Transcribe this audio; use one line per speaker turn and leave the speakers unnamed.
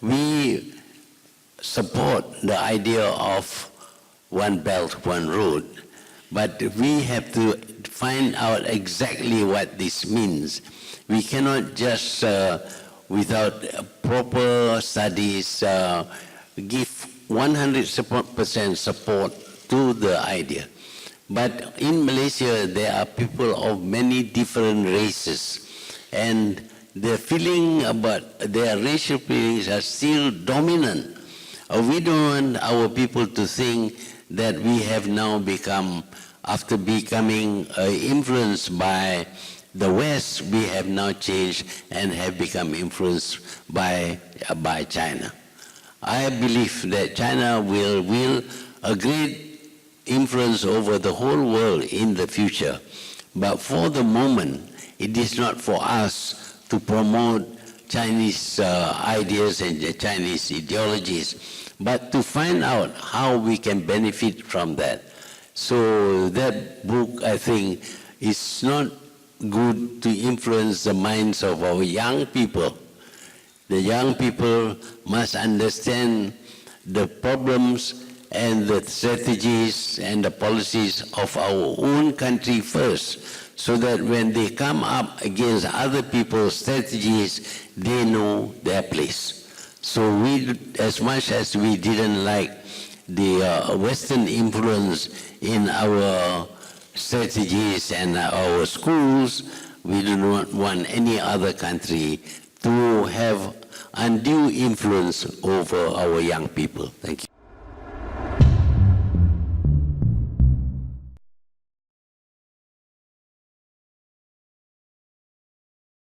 we support the idea of one belt, one road, but we have to find out exactly what this means. We cannot just, without proper studies, give 100% support to the idea. But in Malaysia, there are people of many different races, and the feeling about their racial feelings are still dominant. We don't want our people to think that we have now become, after becoming influenced by the West, we have now changed and have become influenced by China. I believe that China will a great influence over the whole world in the future. But for the moment, it is not for us to promote Chinese ideas and Chinese ideologies, but to find out how we can benefit from that. So that book, I think, is not good to influence the minds of our young people. The young people must understand the problems and the strategies and the policies of our own country first, so that when they come up against other people's strategies, they know their place. So we, as much as we didn't like the Western influence in our strategies and our schools, we do not want any other country to have undue influence over our young people. Thank you.